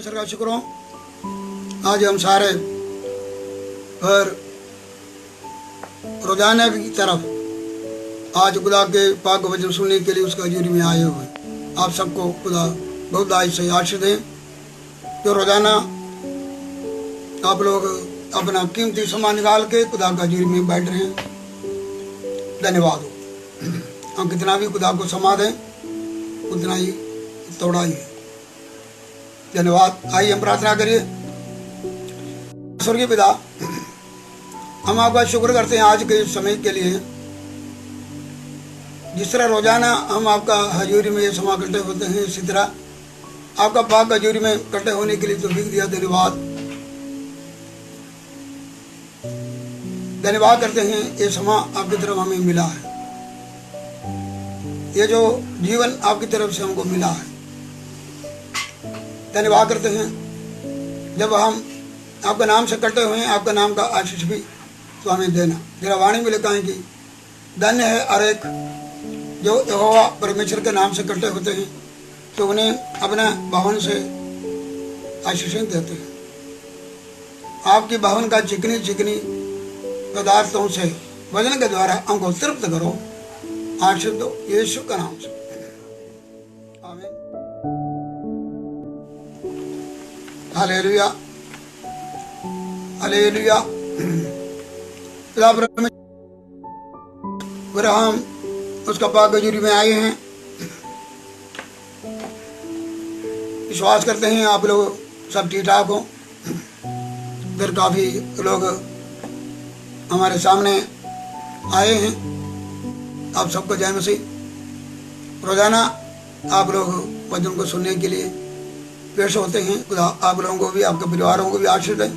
परमेश्वर का शुक्र हो। आज हम सारे घर रोजाना की तरफ आज खुदा के पाक वचन सुनने के लिए उसका हजूरी में आए हुए आप सबको खुदा बहुत आज से आशीष दें। जो रोजाना आप लोग अपना कीमती समय निकाल के खुदा का हजूरी में बैठ रहे हैं, धन्यवाद हो। हम कितना भी खुदा को समा दें उतना ही थोड़ा ही है। धन्यवाद। आइए हम प्रार्थना करिए। स्वर्गीय पिता, हम आपका शुक्र करते हैं आज के समय के लिए। जिस तरह रोजाना हम आपका हजूरी में ये समा इकट्ठे होते हैं, इसी तरह आपका पाक हजूरी में इकट्ठे होने के लिए तौफीक दिया। धन्यवाद। धन्यवाद करते हैं ये समा आपकी तरफ हमें मिला है, ये जो जीवन आपकी तरफ से हमको मिला है। धन्यवाद करते हैं जब हम आपका नाम से इकट्ठे हुए हैं, आपका नाम का आशीष भी तो हमें देना। जरा वाणी में लिखा है कि धन्य है हर एक जो यहोवा परमेश्वर के नाम से इकट्ठे होते हैं, तो उन्हें अपना भवन से आशीषें देते हैं। आपकी भवन का चिकनी चिकनी पदार्थों से वजन के द्वारा हमको तृप्त करो, आशीष दो यीशु का नाम से, आमीन। Hallelujah hallelujah. हम उसका पाक हजूरी में आए हैं। विश्वास करते हैं आप लोग सब ठीक ठाक हो। इधर काफी लोग हमारे सामने आए हैं। आप सबको जय मसीह। रोजाना आप लोग वचन को सुनने के लिए पेश होते हैं। खुदा आप लोगों को भी, आपके परिवारों को भी आशीष दें।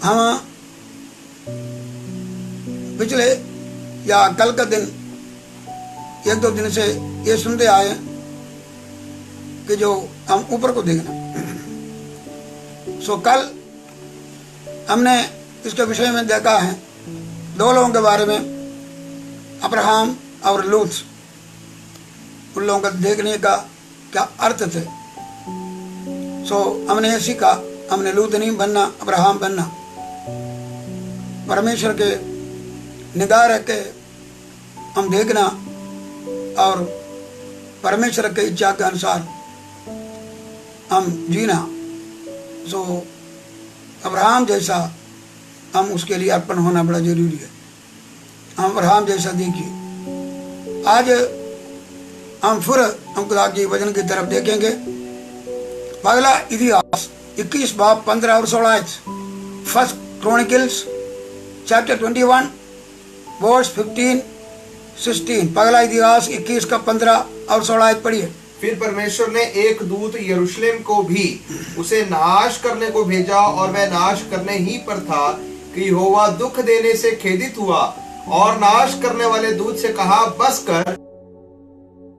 हम पिछले या कल का दिन एक दो दिन से ये सुनते आए कि जो हम ऊपर को देखना, सो कल हमने इसके विषय में देखा है दो लोगों के बारे में, अब्राहम और लूत। उन लोगों का देखने का क्या अर्थ थे। सो हमने ये सीखा, हमने लूत नहीं बनना, अब्राहम बनना। परमेश्वर के निगाह रख के हम देखना और परमेश्वर के इच्छा के अनुसार हम जीना। सो अब्राहम जैसा हम उसके लिए अर्पण होना बड़ा जरूरी है। हम अब्राहम जैसा देखिए। आज हम फिर हम खुदा के वचन की तरफ देखेंगे। पहला इतिहास 21 बाब 15 और 16। First Chronicles chapter 21 verse 15-16। पहला इतिहास 21 का 15 और 16 पढ़िए। फिर परमेश्वर ने एक दूत यरूशलेम को भी उसे नाश करने को भेजा, और वह नाश करने ही पर था कि यहोवा दुख देने से खेदित हुआ और नाश करने वाले दूत से कहा, बस कर,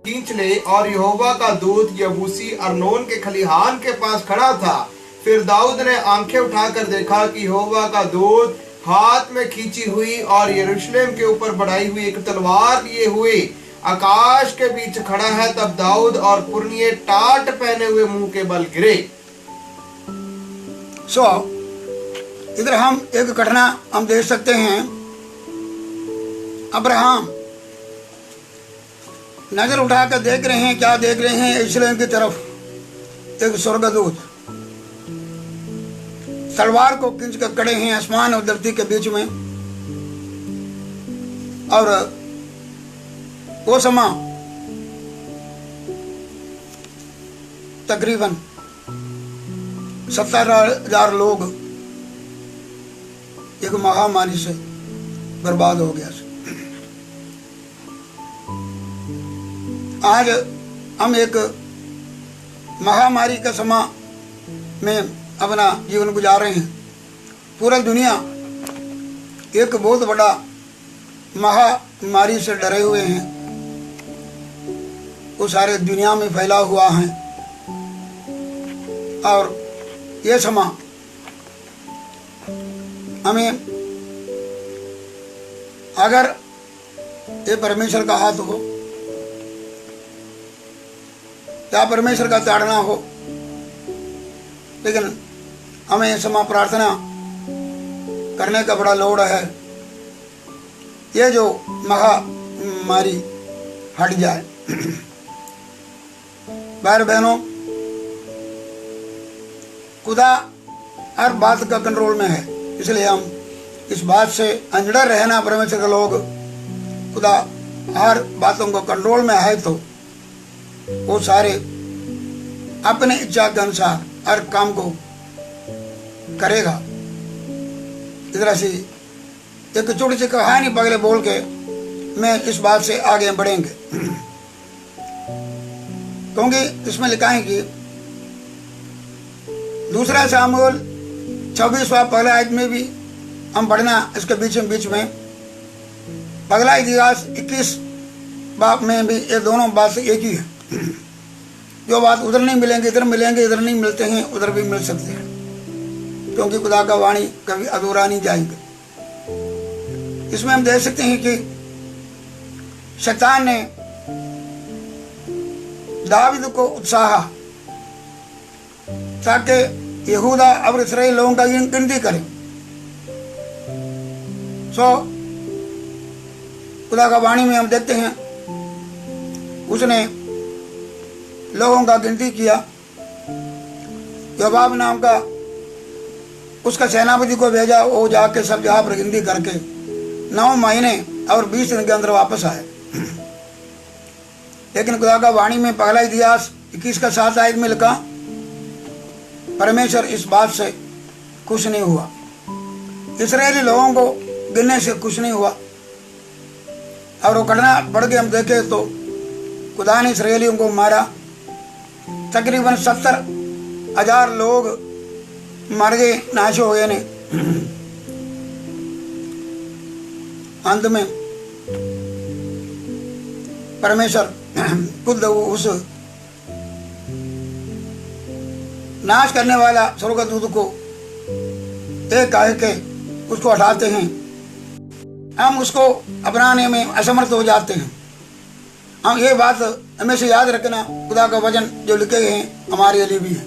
खींच ले। और यहोवा का दूत यबूसी अर्नोन के खलिहान के पास खड़ा था। फिर दाऊद ने आंखें उठाकर देखा कि यहोवा का दूत हाथ में खींची हुई और यरूशलेम के ऊपर बढ़ाई हुई एक तलवार लिए हुए आकाश के बीच खड़ा है। तब दाऊद और पुरनिये टाट पहने हुए मुंह के बल गिरे। इधर हम एक घटना हम देख सकते हैं। अब्राहम नजर उठाकर देख रहे हैं, क्या देख रहे हैं? यरूशलेम की तरफ एक स्वर्गदूत तलवार को खींच कर खड़े हैं आसमान और धरती के बीच में। और वो समय तकरीबन 70,000 लोग एक महामारी से बर्बाद हो गया। आज हम एक महामारी के समय में अपना जीवन गुजार रहे हैं। पूरा दुनिया एक बहुत बड़ा महामारी से डरे हुए हैं। वो सारे दुनिया में फैला हुआ है। और ये समय हमें, अगर ये परमेश्वर का हाथ हो या परमेश्वर का ताड़ना हो, लेकिन हमें इस समय प्रार्थना करने का बड़ा लोड़ है, ये जो महामारी हट जाए। भाई बहनों, खुदा हर बात का कंट्रोल में है, इसलिए हम इस बात से अनजड़ रहना, परमेश्वर के लोग खुदा हर बातों को कंट्रोल में है तो वो सारे अपने इच्छा के अनुसार हर काम को करेगा। इस तरह से एक छोटी सी कहानी पगले बोल के मैं इस बात से आगे बढ़ेंगे, क्योंकि इसमें लिखा है कि दूसरा सामुएल 26वां पहला आयत में भी हम पढ़ना, इसके बीच में पगला इतिहास 21 बाप में भी ये दोनों बात एक ही है। जो बात उधर नहीं मिलेंगे इधर मिलेंगे, इधर नहीं मिलते हैं उधर भी मिल सकते हैं, क्योंकि खुदा का वाणी कभी अधूरा नहीं जाएगी। इसमें हम देख सकते हैं कि शैतान ने दाऊद को उत्साह ताकि यहूदा और इस्राएल लोगों का गिनती करें। सो खुदा का वाणी में हम देखते हैं उसने लोगों का गिनती किया। योबाब नाम का उसका सेनापति को भेजा, वो जाके सब जगह पर गिनती करके 9 महीने और 20 दिन के अंदर वापस आए। लेकिन खुदा का वाणी में पहला इतिहास 21 का 7 आयत में लिखा, परमेश्वर इस बात से खुश नहीं हुआ, इस्राएली लोगों को गिनने से खुश नहीं हुआ। और वो घटना बढ़ के हम देखे तो खुदा ने इस्राएलियों को मारा, तकरीबन 70,000 लोग मर गए, नाश हो गए ने। अंत में परमेश्वर खुद उस नाश करने वाला स्वर्गदूत को एक कह के उसको हटाते हैं, हम उसको अपनाने में असमर्थ हो जाते हैं। हम ये बात हमेशा याद रखना, खुदा का वचन जो लिखे गए हैं हमारे लिए भी है।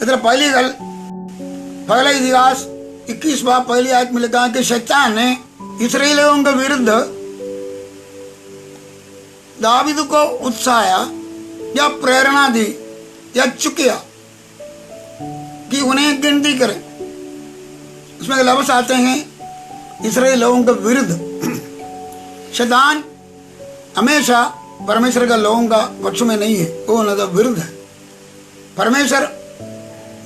इधर पहली गल पहला इतिहास 21 बाब पहली आयत में लिखा कि शैतान ने इस्राएलियों के विरुद्ध दाऊद को उत्साया या प्रेरणा दी या चुकिया कि उन्हें गिनती करें। इसमें लफ्ज़ आते हैं इस्राएल लोगों के विरुद्ध। शैतान हमेशा परमेश्वर का लोगों का पक्ष में नहीं है, वो उनका विरुद्ध है। परमेश्वर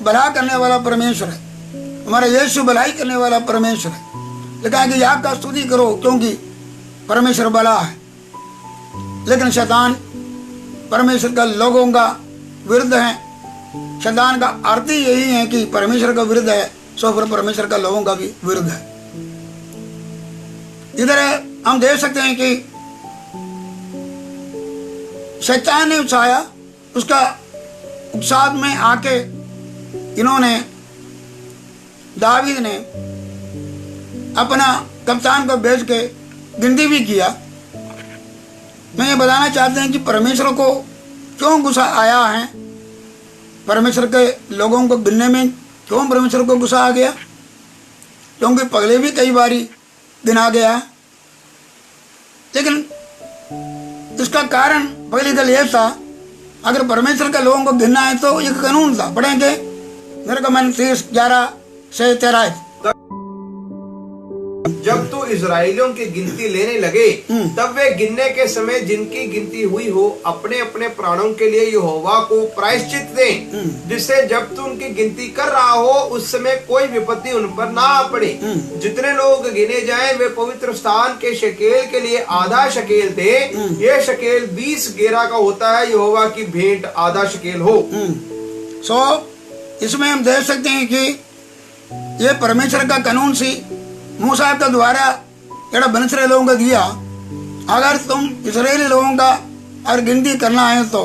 भला करने वाला परमेश्वर है, हमारा यीशु भलाई करने वाला परमेश्वर है। लिखा कि याकूब का स्तुति करो क्योंकि परमेश्वर भला है। लेकिन शैतान परमेश्वर का लोगों का विरुद्ध है। शैतान का अर्थ ही यही है कि परमेश्वर का विरुद्ध है, सो फिर परमेश्वर का लोगों का भी विरुद्ध है। इधर हम देख सकते हैं कि शैतान ने उकसाया, उसका उत्साह में आके इन्होंने दाऊद ने अपना कप्तान को भेज के गिनती भी किया। मैं ये बताना चाहते हैं कि परमेश्वर को क्यों गुस्सा आया है, परमेश्वर के लोगों को गिनने में क्यों परमेश्वर को गुस्सा आ गया, क्योंकि पहले भी कई बारी गिना गया। लेकिन इसका कारण पहली गल यह था, अगर परमेश्वर के लोगों को गिनना है तो एक कानून था। पढ़ेंगे निर्गमन 30:11 से 13। जब तू इजराइलियों की गिनती लेने लगे तब वे गिनने के समय जिनकी गिनती हुई हो अपने अपने प्राणों के लिए यहोवा को प्रायश्चित दें, जिससे जब तू उनकी गिनती कर रहा हो उस समय कोई विपत्ति उन पर ना आ पड़े। जितने लोग गिने जाएं वे पवित्र स्थान के शकेल के लिए आधा शकेल थे। ये शकेल 20 गेरा का होता है, यहोवा की भेंट आधा शकेल हो। इसमें हम देख सकते हैं कि ये परमेश्वर का कानून सी मूसा के द्वारा जरा बन इस्राएल लोगों को दिया। अगर तुम इस्राएली लोगों का और गिनती करना है तो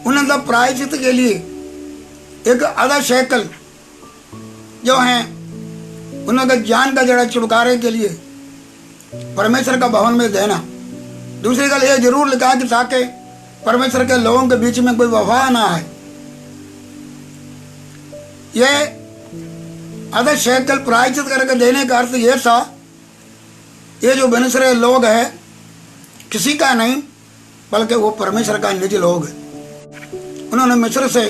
उन्हें तो प्रायश्चित के लिए एक आधा शैकल जो है उनका जान का जरा छुटकारे के लिए परमेश्वर का भवन में देना। दूसरी गल ये जरूर लिखा कि ताकि परमेश्वर के लोगों के बीच में कोई वफा ना आए। ये आधा शेकल प्रायश्चित करके देने का अर्थ ये था, ये जो मिस्र लोग हैं किसी का नहीं बल्कि वो परमेश्वर का निज लोग है। उन्होंने मिस्र से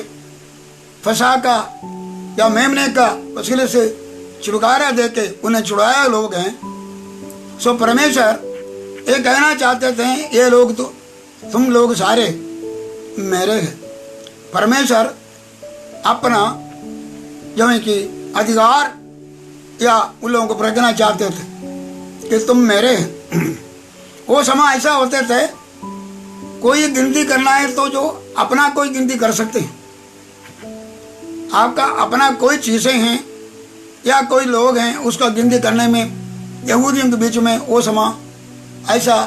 फसा का या मेमने का वसीले से छुटकारा देके उन्हें छुड़ाया लोग हैं। सो परमेश्वर ये कहना चाहते थे, ये लोग तो तुम लोग सारे मेरे हैं। परमेश्वर अपना जो है कि अधिकार या उन लोगों को प्रकटना चाहते थे कि तुम मेरे हैं। वो समय ऐसा होते थे, कोई गिनती करना है तो जो अपना कोई गिनती कर सकते हैं। आपका अपना कोई चीज़ें हैं या कोई लोग हैं, उसका गिनती करने में यहूदियों के बीच में वो समय ऐसा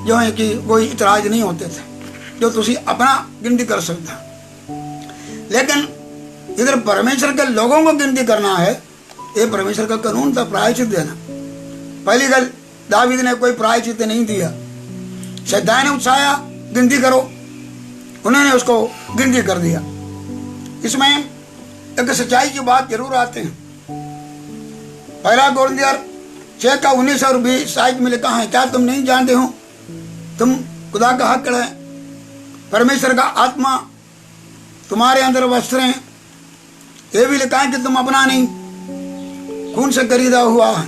जो है कि कोई इतराज नहीं होते थे, जो तुसी अपना गिनती कर सकता। लेकिन इधर परमेश्वर के लोगों को गिनती करना है, ये परमेश्वर का कानून था, प्रायश्चित देना। पहली गल, दावीद ने कोई प्रायश्चित नहीं दिया, शैतान ने उत्साया गिनती करो, उन्होंने उसको गिनती कर दिया। इसमें एक सच्चाई की बात जरूर आते हैं। पहला कोरिन्थियर 6 का 19 और 20 में लिखा है, क्या तुम नहीं जानते हो तुम खुदा का हक है, परमेश्वर का आत्मा तुम्हारे अंदर वस्त्र हैं। ये भी लिखा है कि तुम अपना नहीं खून से खरीदा हुआ है,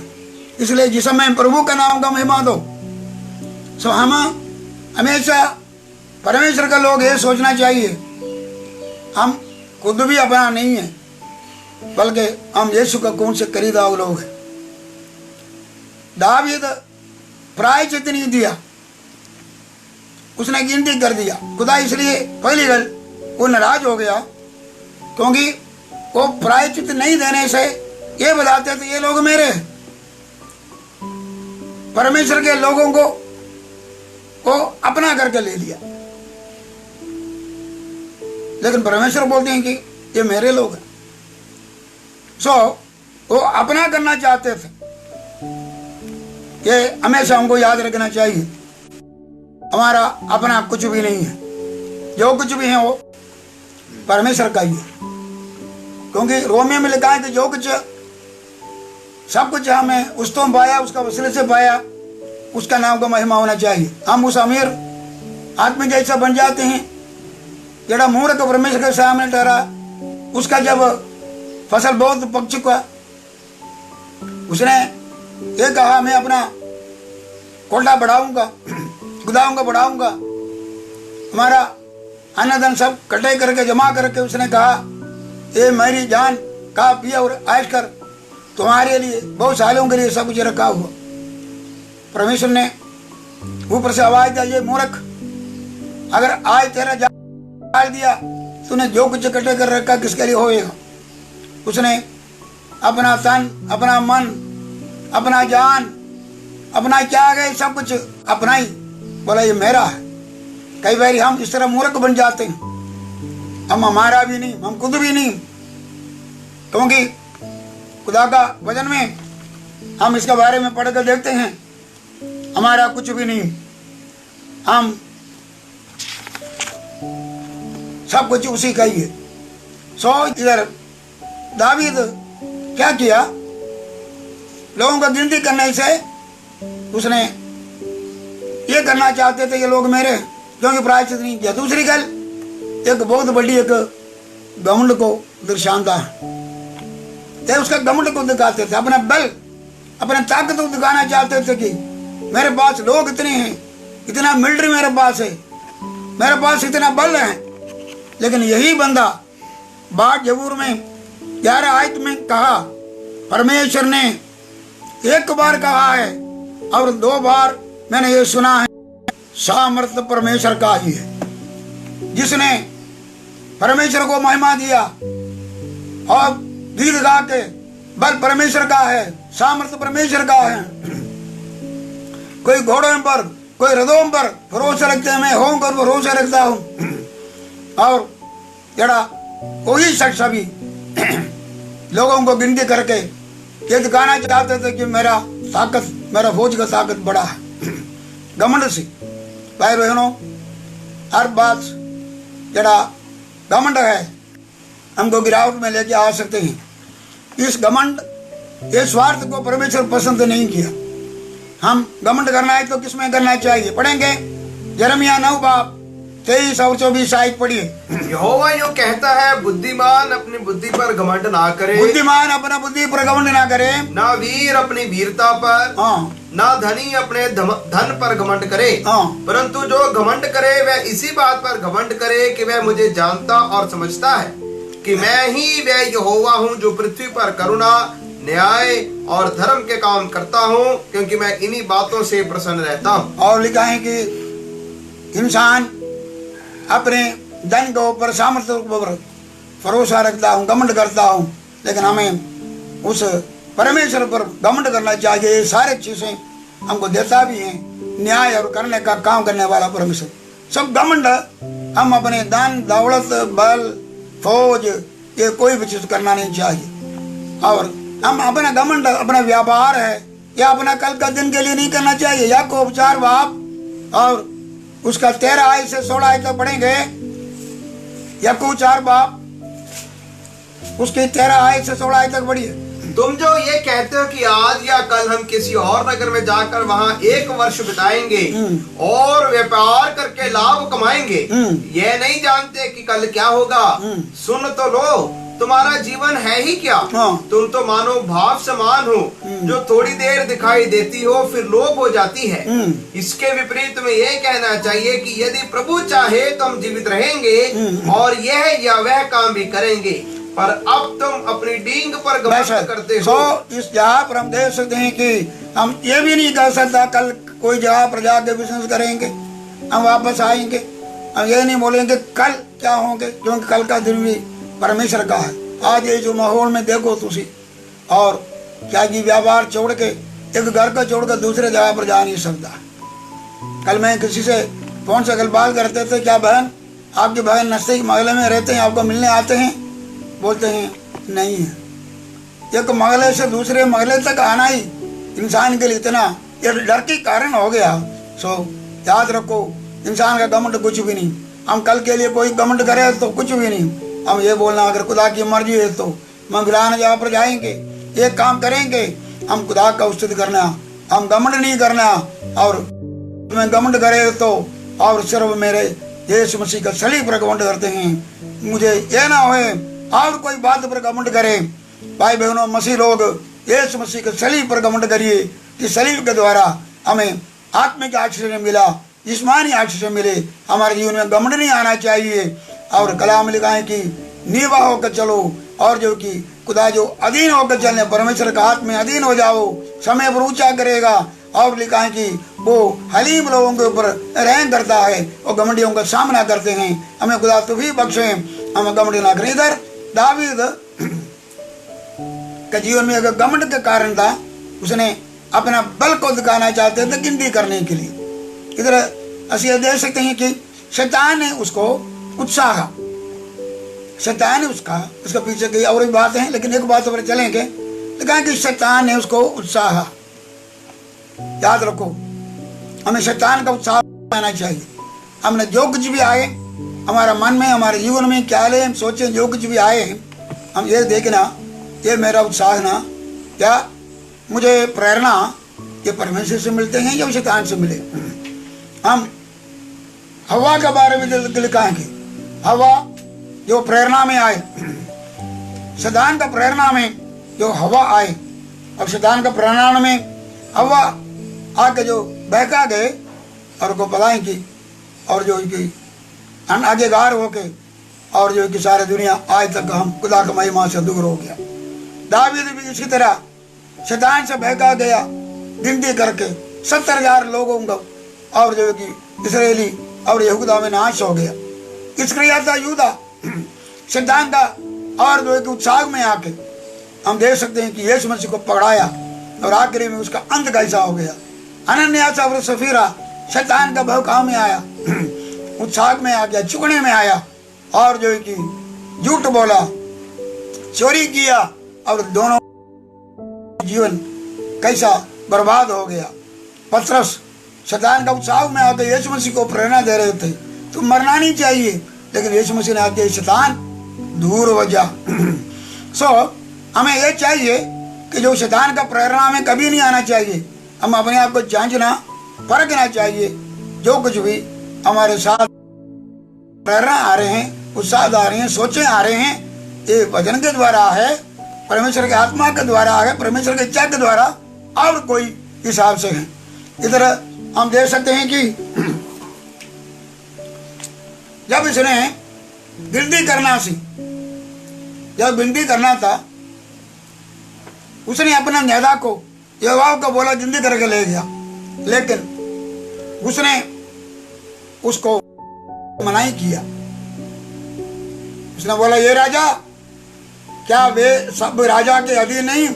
इसलिए जिस समय प्रभु का नाम का महिमा दो। सो हम हमेशा परमेश्वर का लोग ये सोचना चाहिए, हम खुद भी अपना नहीं है बल्कि हम यीशु का खून से खरीदा हुआ लोग हैं। दावीद प्रायश्चित नहीं दिया, उसने गिनती कर दिया। खुदा इसलिए पहली गल वो नाराज हो गया, क्योंकि वो प्रायश्चित नहीं देने से ये बताते थे ये लोग मेरे। परमेश्वर के लोगों को वो अपना करके ले लिया, लेकिन परमेश्वर बोलते हैं कि ये मेरे लोग हैं। सो वो अपना करना चाहते थे। ये हमेशा हमको याद रखना चाहिए, हमारा अपना कुछ भी नहीं है, जो कुछ भी है वो परमेश्वर का ही है। क्योंकि रोमियो में लिखा है कि जो कुछ सब कुछ हमें उस तो पाया, उसका वसीले से पाया, उसका नाम का महिमा होना चाहिए। हम उस अमीर आदमी जैसा बन जाते हैं जड़ा मूर्ख परमेश्वर के सामने ठहरा। उसका जब फसल बहुत पक चुका, उसने ये कहा मैं अपना कोटा बढ़ाऊंगा, गुदाऊंगा, बढ़ाऊंगा। हमारा अन्नधन सब कटाई करके जमा करके उसने कहा ये मेरी जान खा पिया और ऐश कर, तुम्हारे लिए बहुत सालों के लिए सब कुछ रखा हुआ। परमेश्वर ने ऊपर से आवाज दिया, ये मूर्ख, अगर आज तेरा जान दिया, तूने जो कुछ इकट्ठे कर रखा किसके लिए होएगा। उसने अपना तन, अपना मन, अपना जान, अपना क्या गए सब कुछ अपना ही बोला ये मेरा है। कई बार हम इस तरह मूर्ख बन जाते हैं, हम हमारा भी नहीं, हम खुद भी नहीं, क्योंकि खुदा का वचन में हम इसके बारे में पढ़कर देखते हैं हमारा कुछ भी नहीं, हम सब कुछ उसी का ही है। सो इधर दावीद क्या किया, लोगों का गिनती करने से उसने ये करना चाहते थे ये लोग मेरे, क्योंकि प्रायश्चित नहीं किया। दूसरी गल, एक बहुत बड़ी एक घमंड को दर्शाता है, तो उसका घमंड को दिखाते थे, अपना बल, अपना ताकत को दिखाना चाहते थे कि मेरे पास लोग इतने हैं, इतना मिलिट्री मेरे पास है, मेरे पास इतना बल है। लेकिन यही बंदा बाट जबूर में 11 आयत में कहा, परमेश्वर ने एक बार कहा है और 2 बार मैंने ये सुना है, सामर्थ्य परमेश्वर का ही है। जिसने परमेश्वर को महिमा दिया और गीत गा के बल परमेश्वर का है, सामर्थ्य परमेश्वर का है। कोई घोड़ों पर, कोई रथों पर भरोसा रखते हैं, मैं हों पर भरोसा रखता हूँ। और जड़ा वही शख्स अभी लोगों को गिनती करके ये दिखाना चाहते थे कि मेरा ताकत, मेरा फौज का ताकत बड़ा है। घमंड से भाई बहनों, हर बात जड़ा घमंड है हमको गिरावट में लेके आ सकते हैं। इस घमंड, ये स्वार्थ को परमेश्वर पसंद नहीं किया। हम घमंड करना है तो किसमें करना चाहिए? पढ़ेंगे यिर्मयाह 9:23 और 24 आयत पढ़िए। यहोवा यूं कहता है, बुद्धिमान अपनी बुद्धि पर घमंड ना करे, बुद्धिमान अपना बुद्धि पर घमंड ना करे, ना वीर अपनी वीरता पर, हाँ, ना धनी अपने धन पर घमंड करे, हाँ, परंतु जो घमंड करे वह इसी बात पर घमंड करे कि वह मुझे जानता और समझता है कि मैं ही वह यहोवा हूँ जो पृथ्वी पर करुणा, न्याय और धर्म के काम करता हूँ, क्योंकि मैं इन्हीं बातों से प्रसन्न रहता हूँ। और लिखा है कि इंसान अपने धन के ऊपर, सामर्थ्य के ऊपर भरोसा रखता हूँ, घमंड करता हूँ, लेकिन हमें उस परमेश्वर पर घमंड करना चाहिए। ये सारे चीजें हमको देता भी है, न्याय और करने का काम करने वाला परमेश्वर। सब घमंड हम अपने धन दौलत, बल, फौज, ये कोई भी चीज करना नहीं चाहिए। और हम अपना घमंड अपना व्यापार है या अपना कल का दिन के लिए नहीं करना चाहिए। याकूब 4 और उसका 13 आयत से 16 आयत तक पढ़ेंगे। याकूब 4 उसके 13 आयत से 16 आयत तक पढ़िए। तुम जो ये कहते हो कि आज या कल हम किसी और नगर में जाकर वहाँ 1 वर्ष बिताएंगे और व्यापार करके लाभ कमाएंगे, ये नहीं जानते कि कल क्या होगा। सुन तो लो, तुम्हारा जीवन है ही क्या? तुम तो मानो भाप समान हो जो थोड़ी देर दिखाई देती हो फिर लोप हो जाती है। इसके विपरीत में ये कहना चाहिए कि यदि प्रभु चाहे तो हम जीवित रहेंगे और यह या वह काम भी करेंगे, पर अब तुम अपनी डींग पर घमंड करते हो। इस जगह पर हम देख सकते हैं कि हम ये भी नहीं कह सकता कल कोई जगह पर जाके बिजनेस करेंगे, हम वापस आएंगे। हम ये नहीं बोलेंगे कल क्या होंगे, क्योंकि कल का दिन भी परमेश्वर का है। आज ये जो माहौल में देखो तुसी, और क्या कि व्यापार छोड़ के, एक घर का छोड़ कर दूसरे जगह पर जा नहीं सकता। कल मैं किसी से फोन से बात करते थे, क्या बहन आपके बहन नजदीक महल्ले में रहते हैं, आपको मिलने आते हैं? बोलते हैं नहीं है। एक महल्ले से दूसरे महल्ले तक आना ही इंसान के लिए इतना ये डर के कारण हो गया। सो याद रखो, इंसान का घमंड कुछ भी नहीं। हम कल के लिए कोई घमंड करे तो कुछ भी नहीं। हम ये बोलना अगर खुदा की मर्जी है तो हम गिराने जगह पर जाएंगे, एक काम करेंगे, हम खुदा का स्तुति करना, हम घमंड नहीं करना। और तुम्हें घमंड करे तो और सिर्फ मेरे यीशु मसीह का सलीब पर घमंड करते हैं। मुझे ये ना होए और कोई बात पर घमंड करे। भाई बहनों, मसीह लोग यीशु मसीह के सलीब पर घमंड करिए कि सलीब के द्वारा हमें आत्मिक आशीष मिला, जिस्मानी आशीष मिले। हमारे जीवन में घमंड नहीं आना चाहिए। और कलाम लिखा है कि नीवा होकर चलो, और जो कि खुदा जो अधीन होकर चलने, परमेश्वर का हाथ में अधीन हो जाओ, समय पर ऊंचा करेगा। और लिखा है कि वो हलीम लोगों के ऊपर रहम करता है और घमंडियों का सामना करते हैं। हमें खुदा तो भी बख्शे, हम घमंड ना करें। इधर दावीद के जीवन में अगर घमंड के कारण था, उसने अपना बल को दिखाना चाहते थे गिनती करने के लिए। इधर असि देख सकते हैं कि शैतान ने उसको उत्साह, शैतान ने उसका पीछे की और भी बात है, लेकिन एक बात पर चलेंगे। कहा कि शैतान ने उसको उत्साह, याद रखो हमें शैतान का उत्साह आना चाहिए। हमने जो कुछ भी आए हमारा मन में, हमारे जीवन में क्या ले, हम सोचें जो कुछ भी आए, हम ये देखना ये मेरा उत्साह ना, क्या मुझे प्रेरणा ये परमेश्वर से मिलते हैं या शैतान से मिले। हम हवा के बारे में लिखा है कि हवा जो प्रेरणा में आए, शैतान का प्रेरणा में जो हवा आए, और शैतान का प्रेरणा में हवा आके जो बहका गए और को पलाएं की, और जो कि आगेगार होके, और जो कि सारी दुनिया आज तक हम खुदा की महिमा से दूर हो गया। दावीद भी इसी तरह शैतान से बहका गया, गिनती करके 70,000 लोगों का, और जो कि इसराइली और यहूदा में नाश हो गया। इसक्रिया यूदा शैतान का और जो कि उत्साह में आके हम देख सकते हैं कि यीशु मसीह को पकड़ाया, और आखिरी में उसका अंत कैसा हो गया। अनन्यास और सफीरा शैतान का बहकाव में आया, उत्साह में आ गया, चुगने में आया, और जो कि झूठ बोला, चोरी किया, और दोनों जीवन कैसा बर्बाद हो गया। पतरस शैतान का उत्साह में आकर यीशु मसीह को प्रेरणा दे रहे थे, तुम मरना नहीं चाहिए, लेकिन यीशु मसीह ने आके शैतान दूर हो जा। सो हमें ये चाहिए कि जो शैतान का प्रेरणा हमें कभी नहीं आना चाहिए। हम अपने आप को जांचना, परखना चाहिए। जो कुछ भी हमारे साथ प्रेरणा आ रहे हैं, उत्साह आ रहे हैं, सोचे आ रहे हैं, ये वचन के द्वारा है, परमेश्वर के आत्मा के द्वारा है, परमेश्वर की इच्छा के द्वारा, और कोई हिसाब से है। इधर हम देख सकते हैं कि जब इसने गिनती करना सी, जब गिनती करना था, उसने अपना नेता को, योवाब को बोला गिनती करके ले गया, लेकिन उसने उसको मना ही किया। उसने बोला, ये राजा, क्या वे सब राजा के अधीन नहीं?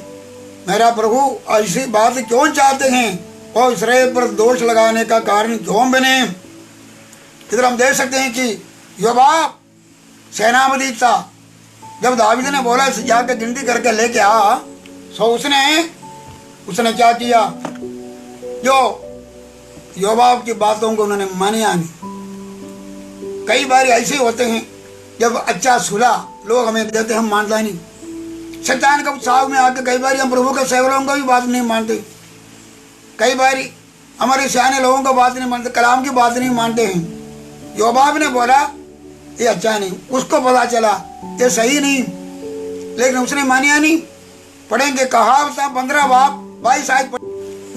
मेरा प्रभु ऐसी बात क्यों चाहते हैं और इस्राएल पर दोष लगाने का कारण क्यों बने? इधर हम देख सकते हैं कि योवाब सेनापति था। जब दावीद ने बोला जाकर गिनती करके लेके आ, तो उसने क्या किया? जो योवाब की बातों को उन्होंने मानिया नहीं। कई बार ऐसे होते हैं, जब अच्छा सुला लोग हमें देते, हम मानता नहीं। शैतान का उत्साह में आके कई बार हम प्रभु के सेवकों को भी बात नहीं मानते, कई बार हमारे सियाने लोगों को बात नहीं मानते, कलाम की बात नहीं मानते हैं। योवाब ने बोला ये अच्छा नहीं, उसको पता चला ये सही नहीं, लेकिन उसने मानिया नहीं। पढ़ेंगे कहावत 15 बाब 22 आयत,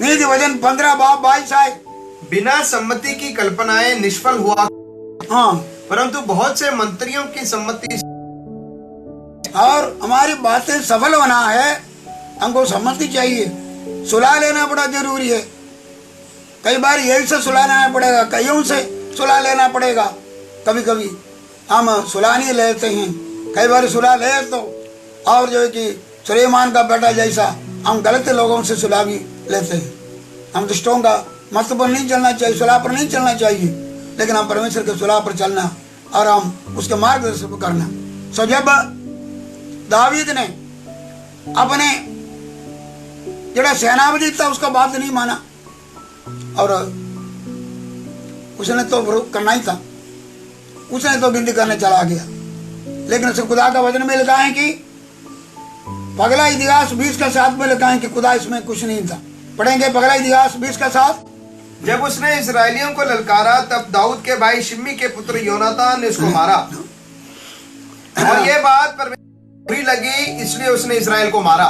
नीति वचन 15 बाब 22 आयत। बिना सम्मति की कल्पनाएं निष्फल हुआ, हाँ, परंतु बहुत से मंत्रियों की सम्मति। और हमारी बातें सफल होना है, हमको सम्मति चाहिए, सुलह लेना बड़ा जरूरी है। कई बार यही से सुलह लेना पड़ेगा, कईयों से सुलह लेना पड़ेगा। कभी कभी हम सुलह नहीं लेते हैं, कई बार सुलह ले तो, और जो है कि सुलेमान का बेटा जैसा हम गलत लोगों से सुलह भी लेते हैं। हम दुष्टों का मत पर नहीं चलना चाहिए, सुलह पर नहीं चलना चाहिए, लेकिन हम परमेश्वर के सुलह पर चलना और हम उसके मार्गदर्शन करना। सो जब दावीद ने अपने जड़ा सेनापति था उसका बात नहीं माना, और उसने तो करना ही था, उसने तो गिनती करने चला गया। लेकिन उसे खुदा का वचन में लिखा है कि पगला इतिहास 20 का 7 में लिखा है कि खुदा इसमें कुछ नहीं था। पढ़ेंगे पगला इतिहास 20 का 7। जब उसने इस्राएलियों को ललकारा, तब दाऊद के भाई शिमी के पुत्र योनातान ने उसको मारा, और ये बात परमेश्वर बुरी लगी, इसलिए उसने इस्राएल को मारा।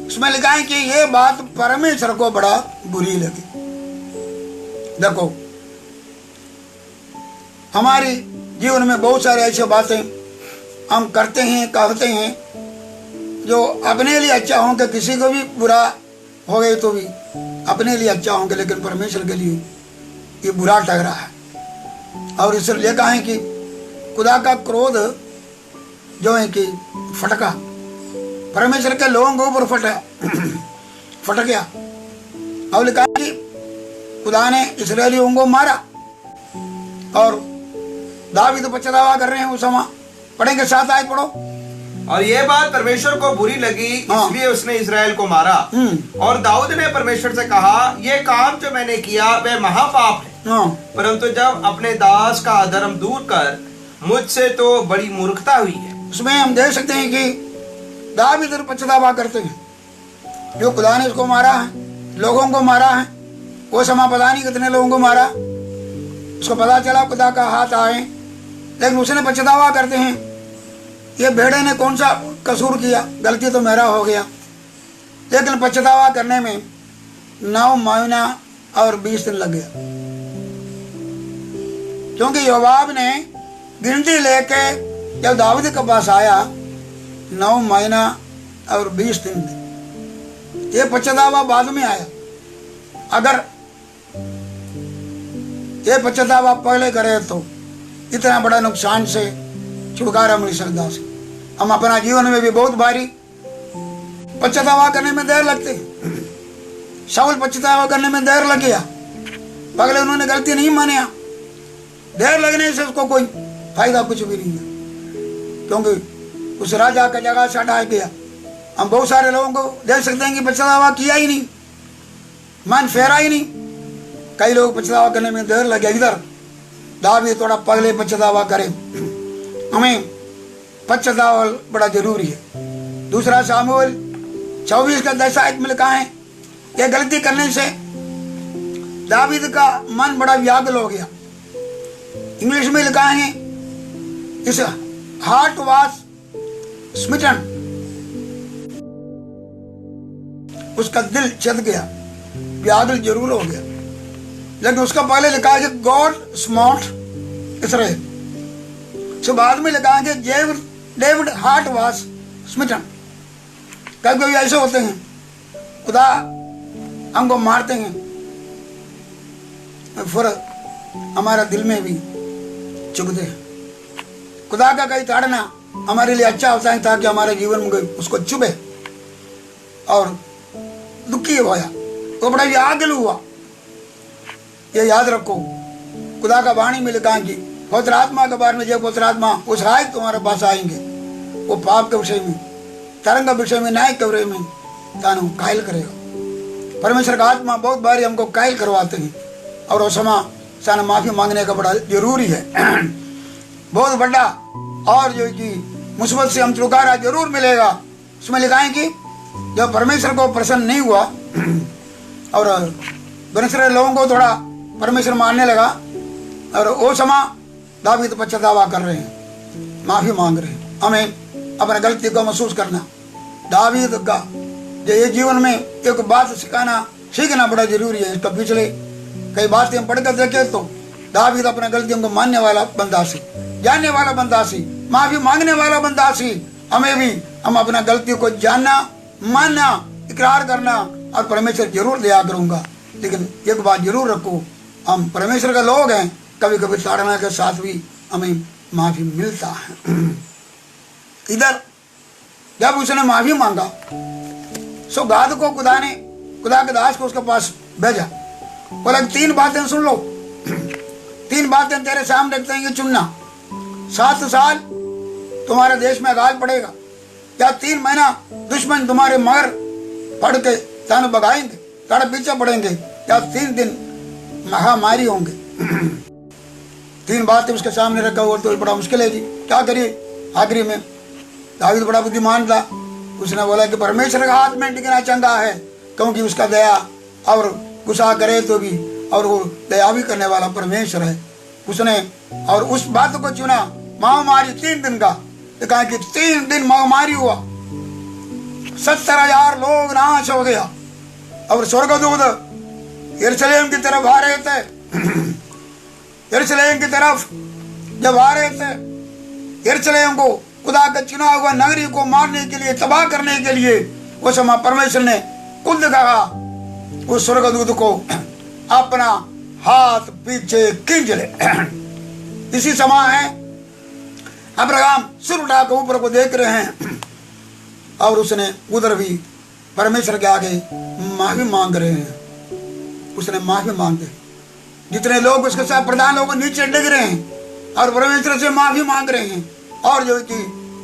उसमें लिखा है कि ये बात परमेश्वर को बड़ा बुरी लगी। देखो, हमारी जीवन में बहुत सारे ऐसे बातें हम करते हैं, कहते हैं, जो अपने लिए अच्छा होंगे, किसी को भी बुरा हो गए तो भी अपने लिए अच्छा होंगे, लेकिन परमेश्वर के लिए ये बुरा ठहरा है। और इसलिए लिखा है कि खुदा का क्रोध जो है कि फटका, परमेश्वर के लोगों के ऊपर फट गया। और लिखा है कि खुदा ने इस्राएलियों को मारा, और दावीद पछतावा कर रहे हैं उस समय। पढ़ेंगे 7 आयत पढ़ो। और ये बात परमेश्वर को बुरी लगी, इसलिए उसने इस्राएल को मारा। और दाऊद ने परमेश्वर से कहा, ये काम जो मैंने किया वह महापाप है, परंतु जब अपने दास का अधर्म दूर कर मुझसे तो बड़ी मूर्खता हुई है। उसमें हम देख सकते हैं कि दावीद पछतावा करते हैं, जो खुदा ने उसको मारा है, लोगों को मारा है। वो समय पता नहीं कितने लोगों को मारा, उसको पता चला खुदा का हाथ आए, लेकिन उसने पछतावा करते हैं। ये भेड़े ने कौन सा कसूर किया, गलती तो मेरा हो गया, लेकिन पछतावा करने में 9 महीना और 20 दिन लग गया, क्योंकि योवाब ने गिनती लेके जब दाऊद के पास आया 9 महीना और 20 दिन थे। ये पछतावा बाद में आया। अगर ये पछतावा पहले करे तो इतना बड़ा नुकसान से छुटकारा मिल सकता है। हम अपना जीवन में भी बहुत भारी पछतावा करने में देर लगती। शाऊल पछतावा करने में देर लग गया, पहले उन्होंने गलती नहीं मानिया। देर लगने से उसको कोई फायदा कुछ भी नहीं है, क्योंकि उस राजा का जगह से हटा गया। हम बहुत सारे लोगों को देख सकते हैं कि पछतावा किया ही नहीं, मन फेरा ही नहीं। कई लोग पछतावा करने में देर लगे। इधर दावीद थोड़ा पहले पछतावा करे। हमें पश्चाताप बड़ा जरूरी है। दूसरा सामुएल 24 का 10 आयत में लिखा है कि गलती करने से दावीद का मन बड़ा व्याकुल हो गया। इंग्लिश में लिखा है इस हार्ट वाज स्मिटन, उसका दिल चल गया, व्याकुल जरूर हो गया। लेकिन उसका पहले लिखा है गॉड स्मॉट इसराइल, तो बाद में लिखा है कि डेविड हार्ट वाज स्मिटन। कभी कभी ऐसे होते हैं, खुदा हमको मारते हैं, फिर हमारा दिल में भी चुभते हैं। खुदा का कई ताड़ना हमारे लिए अच्छा होता है ताकि हमारे जीवन में उसको चुभे और दुखी होया, वो बड़ा व्याकुल हुआ। ये याद रखो, खुदा का वाणी में लिखा है कि पवित्र आत्मा के बारे में, जब पवित्र आत्मा उस राय तुम्हारे पास आएंगे, वो पाप के विषय में, तरंग के विषय में, न्याय के विषय में तानु कायल करेगा। परमेश्वर का आत्मा बहुत बार हमको कायल करवाते हैं और वो समय साना माफी मांगने का बड़ा जरूरी है। बहुत बड़ा और जो कि मुसीबत से हम छुटकारा जरूर मिलेगा। उसमें लिखा है कि जब परमेश्वर को प्रसन्न नहीं हुआ और दूसरे लोगों को थोड़ा परमेश्वर मानने लगा, और वो समय दावीद पश्चाताप कर रहे हैं, माफी मांग रहे हैं। हमें अपने गलती को महसूस करना, दावीद का जो ये जीवन में एक बात सीखना बड़ा जरूरी है। इसका पिछले कई बातें हम पढ़कर देखे तो दावीद अपने गलतियों को मानने वाला बंदा सी, जानने वाला बंदा सी, माफी मांगने वाला बंदा सी। हमें भी हम अपना गलती को जानना, मानना, इकरार करना, और परमेश्वर जरूर दया करूंगा। लेकिन एक बात जरूर रखो, हम परमेश्वर के लोग हैं, कभी कभी ताड़ना के साथ भी हमें माफी मिलता है। इधर जब उसने माफी मांगा, सो गाद को खुदा के दास को उसके पास भेजा, बोला 3 बातें सुन लो, 3 बातें तेरे सामने रखते हैं, चुनना। 7 साल तुम्हारे देश में अकाल पड़ेगा, या 3 महीना दुश्मन तुम्हारे मगर पड़ के तानु भगाएंगे, तारे पीछे पड़ेंगे, या 3 दिन महामारी होंगे। 3 बातें उसके सामने रखा हुआ तो बड़ा मुश्किल है जी, क्या करिए। आखिरी में दावीद बड़ा बुद्धिमान था, उसने बोला कि परमेश्वर का हाथ में टिकना चंगा है, क्योंकि उसका दया और गुस्सा करे तो भी, और वो दया भी करने वाला परमेश्वर है। उसने और उस बात को चुना। महामारी 3 दिन का, कहा कि 3 दिन महामारी हुआ, 70,000 लोग नाश हो गया, और स्वर्गदूत यरूशलेम की तरफ आ रहे थे। यरूशलेम की तरफ जब आ रहे थे, यरूशलेम को, खुदा का चुना हुआ नगरी को मारने के लिए, तबाह करने के लिए, उस समय परमेश्वर ने खुद कहा उस स्वर्गदूत को अपना हाथ पीछे खींच ले। इसी समय है अब्राहम सिर उठाकर ऊपर को देख रहे हैं, और उसने उधर भी परमेश्वर के आगे माफी मांग रहे हैं। उसने माफी मांगे, जितने लोग उसके साथ प्रधान लोग नीचे डिग रहे हैं और परमेश्वर से माफी मांग रहे हैं। और जो कि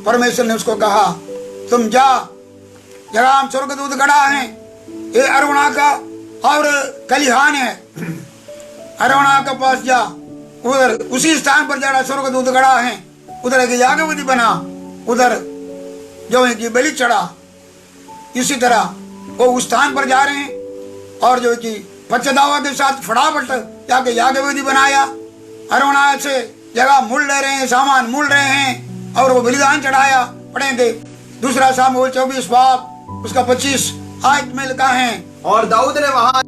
परमेश्वर ने उसको कहा, तुम जा, जहाँ स्वर्गदूत खड़ा है, ये अरुणा का और कलिहान है, अरुणा के पास जा, उधर उसी स्थान पर जरा स्वर्गदूत खड़ा है, उधर एक यागविधि बना, उधर जो है कि बलि चढ़ा। इसी तरह वो उस स्थान पर जा रहे हैं, और जो कि पश्चाताप के साथ फटाफट जाके यागविधि बनाया, अरुणा से जगह मूल ले रहे हैं, सामान मूल रहे हैं, और वो बलिदान चढ़ाया। पढ़ेंगे 2 सामुएल 24 बाब उसका 25 आयत में लिखा है, और दाऊद ने वहां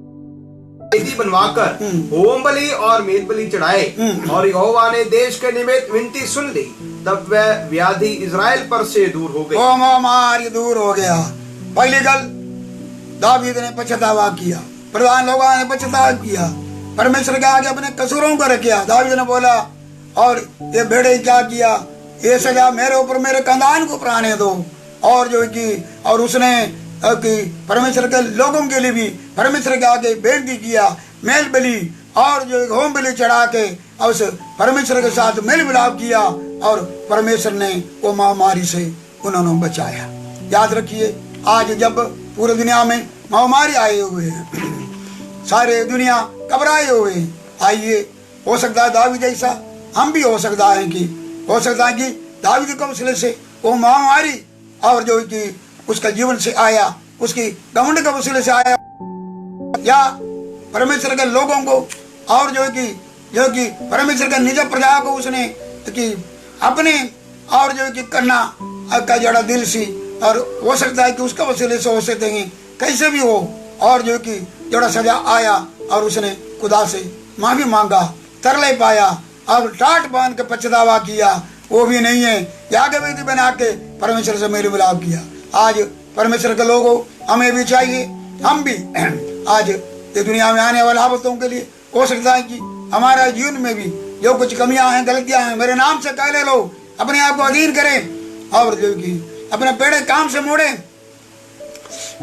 वेदी बनवाकर होम बलि और मेल बलि चढ़ाए, और यहोवा ने देश के निमित्त विनती सुन ली, तब वह व्याधि इजराइल पर से दूर हो गई। वो महामारी दूर हो गया। पहली गल दावीद ने पश्चाताप किया, प्रधान लोगों ने पश्चाताप किया, परमेश्वर के आगे अपने कसूरों को रखा। दावीद ने बोला, और ये भेड़े क्या किया, ये सजा मेरे ऊपर, मेरे खानदान को आने दो। और जो कि और उसने कि परमेश्वर के लोगों के लिए भी परमेश्वर के आगे बेनती किया, मेल बलि और जो होम बलि चढ़ा के और उस परमेश्वर के साथ मेल मिलाप किया, और परमेश्वर ने वो महामारी से उन्होंने बचाया। याद रखिए, आज जब पूरी दुनिया में महामारी आए हुए हैं, सारे दुनिया घबराए हुए हैं, आइए, हो सकता है दावीद जैसा हम भी हो सकता है कि दावीद के वसीले से वो महामारी और जो कि उसका जीवन से आया, उसकी घमंड के वसीले से आया, या परमेश्वर के लोगों को और जो कि परमेश्वर के निज प्रजा को उसने कि अपने और जो कि करना का जड़ा दिल सी, और हो सकता है कि उसका वसीले से हो सकते हैं कैसे भी हो, और जो कि जड़ा सजा आया और उसने खुदा से माफी मांगा, तरले पाया और टाट बांध के पछतावा किया, वो भी नहीं है, यागवेदी बना के परमेश्वर से मेल मिलाप किया। आज परमेश्वर के लोगों हमें भी चाहिए, हम भी आज ये दुनिया में आने वाले आफतों के लिए हो सकता है कि हमारा जीवन में भी जो कुछ कमियां हैं, गलतियां हैं, मेरे नाम से कह ले लो, अपने आप को अधीन करें और जो कि अपने पेड़े काम से मोड़े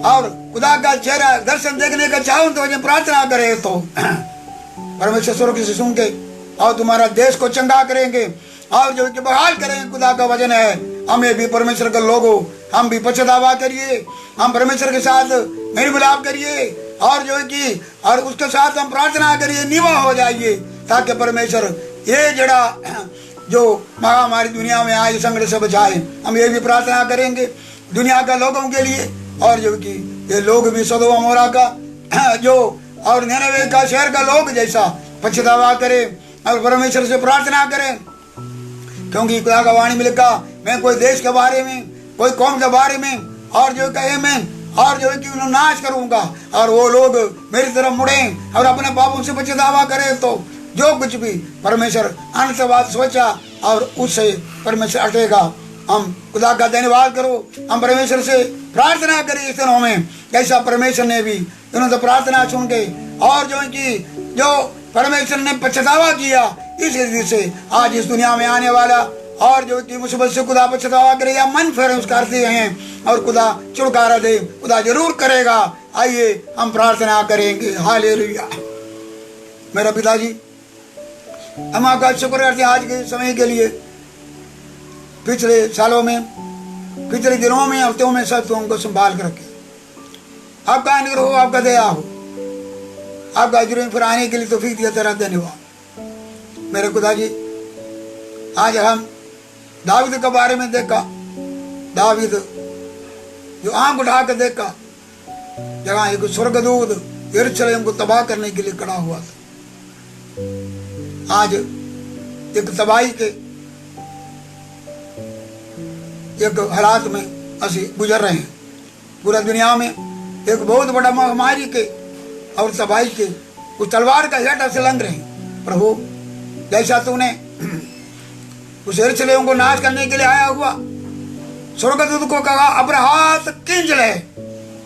और खुदा का चेहरा दर्शन देखने का चाहूं तो मुझे प्रार्थना करे तो परमेश्वर स्वर्ग से सुन के और तुम्हारा देश को चंगा करेंगे और जो कि बहाल करेंगे। खुदा का वचन है, हमें भी परमेश्वर के लोगों, हम भी पछतावा करिए, हम परमेश्वर के साथ मेल मिलाप करिए और जो कि और उसके साथ हम प्रार्थना करिए, निवा हो जाइए, ताकि परमेश्वर ये जड़ा जो महामारी दुनिया में आए संकट से बचाए। हम ये भी प्रार्थना करेंगे दुनिया के लोगों के लिए, और जो कि ये लोग भी सदोम अमोरा का जो और निनवे का शहर का लोग जैसा पछतावा करें और परमेश्वर से प्रार्थना करें, क्योंकि खुदा का वाणी में लिखा, मैं कोई देश के बारे में, कोई कौम के बारे में और जो कहे मैं और जो कि उन्हें नाश करूंगा, और वो लोग मेरी तरफ मुड़े और अपने पापों से पछतावा करें तो जो कुछ भी परमेश्वर अंतवाद सोचा और उससे परमेश्वर हटेगा। हम खुदा का धन्यवाद करो, हम परमेश्वर से प्रार्थना करें इस दिनों में, जैसा परमेश्वर ने भी इन्होंने प्रार्थना सुन के और जो परमेश्वर ने पछतावा किया इस रीति से आज इस दुनिया में आने वाला और जो कि मुसीबत से खुदा पछतावा करे या मन फेरे उसका करते हैं और खुदा छुटकारा दे, खुदा जरूर करेगा। आइए हम प्रार्थना करेंगे। हालेलुया। मेरा पिताजी, हम आपका शुक्र करते हैं आज के समय के लिए, पिछले सालों में, पिछले दिनों में, हफ्तों में सब तुमको संभाल कर रखे। आपका अनुग्रह हो, आपका दया हो, आपका अजर फिर आने के लिए तौफीक दिया, तेरा धन्यवाद। मेरे खुदाजी, आज हम दावीद के बारे में देखा, दावीद जो आंख उठा कर देखा जहाँ एक स्वर्गदूत यरूशलेम को तबाह करने के लिए खड़ा हुआ था। आज एक तबाही के एक हालात में असी गुजर रहे हैं। पूरा दुनिया में एक बहुत बड़ा महामारी के और तबाही के उस तलवार का हेठ से लंघ रहे हैं। प्रभु, जैसा तूने उस यरूशलेम को नाश करने के लिए आया हुआ स्वर्गदूत को कहा अपना हाथ खींच ले,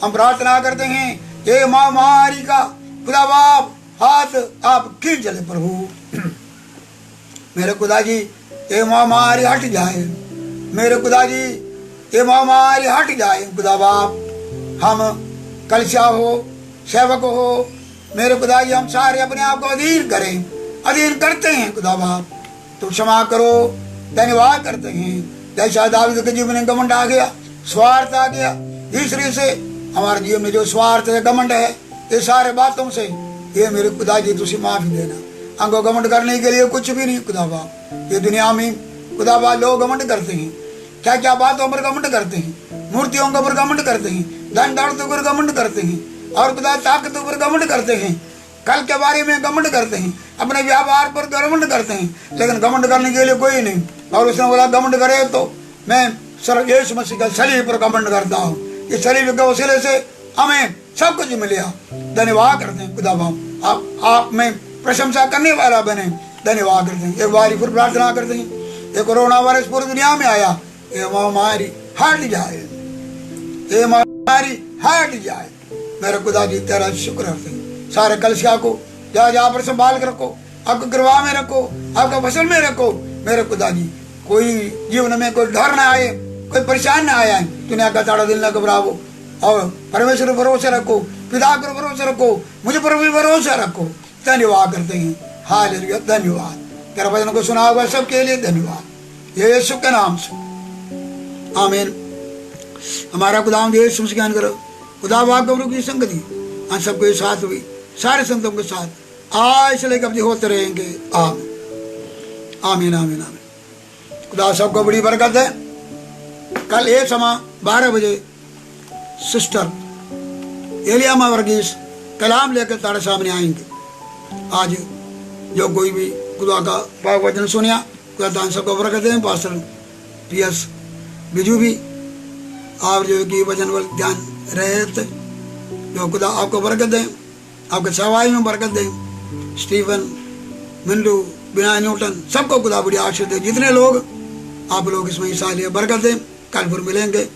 हम प्रार्थना करते हैं ये महामारी का खुदा बाप हाथ आप खींच ले। प्रभु मेरे खुदा जी, ये महामारी हट जाए, मेरे खुदा जी ये महामारी हट जाए। खुदा बाप, हम कलिसिया हो, सेवक हो, मेरे खुदा जी हम सारे अपने आप को अधीन करें, अधीन करते हैं। खुदा बाप तो क्षमा करो, धन्यवाद करते हैं। जैसा दावीद के जीवन में घमंड आ गया, स्वार्थ आ गया, तीसरी से हमारे जीवन में जो स्वार्थ है, घमंड है, ये सारे बातों से ये मेरे खुदा जी तुझे माफी देना। हमको घमंड करने के लिए कुछ भी नहीं खुदा बाप। ये दुनिया में खुदा बाप लोग घमंड करते हैं, क्या क्या बातों पर घमंड करते हैं, मूर्तियों के ऊपर घमंड करते हैं, धन दौलत पर घमंड करते हैं और खुदा ताकत पर घमंड करते हैं, कल के बारे में घमंड करते हैं, अपने व्यापार पर घमंड करते हैं। लेकिन घमंड करने के लिए कोई नहीं। और उसने बोला घमंड करे तो मैं यीशु मसीह का सलीब पर घमंड करता हूँ। इस सलीब के वसीले से हमें सब कुछ मिला। धन्यवाद करते हैं खुदा बाप, आप में प्रशंसा करने वाला बने। धन्यवाद करते हैं। एक बार फिर प्रार्थना करते हैं, ये कोरोना वायरस पूरी दुनिया में आया, ये महामारी हट जाए, ये महामारी हट जाए। मेरे खुदा जी तेरा शुक्र करते हैं। सारे कलिसिया को जहाँ जहाँ पर संभाल कर रखो, आपको कृपा में रखो, आपका फसल में रखो। मेरे खुदा जी कोई जीवन में कोई डर ना आए, कोई परेशान ना आया, दुनिया का ताड़ा दिल न घबराओ और परमेश्वर पर भरोसा रखो, पिता पर भरोसा रखो, मुझे पर भी भरोसा रखो। धन्यवाद करते हैं। हालेलुया। धन्यवाद। तेरा वचन को सुना हुआ सबके लिए धन्यवाद, यीशु के नाम से आमीन। हमारा खुदा यीशु मसीह ज्ञान करो, खुदा बाप गौरव की संगति हम सबके साथ हुई, सारे संतों के साथ आज से लेकर अभी होते रहेंगे। आमीन आमीन आमीन आमीन। खुदा सबको बड़ी बरकत है। कल ये समय 12 बजे सिस्टर एलियामा वर्गीस कलाम लेकर तारे सामने आएंगे। आज जो कोई भी खुदा का पाक वचन सुनिया, खुदा दान सबको बरकत दें। पास्टर PS बिजू भी आप जो कि वचन पर ध्यान रहे थे, जो खुदा आपको बरकत दें, आपके सवाई में बरकत दें। स्टीफन, मिंडू, बिना न्यूटन, सबको खुदा बड़ी आशीष दे। जितने लोग आप लोग इसमें हिस्सा लिए बरकत दें। कल फिर मिलेंगे।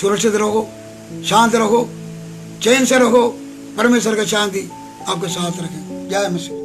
सुरक्षित रहो, शांत रहो, चैन से रहो। परमेश्वर का शांति आपके साथ रखे। जय मसीह।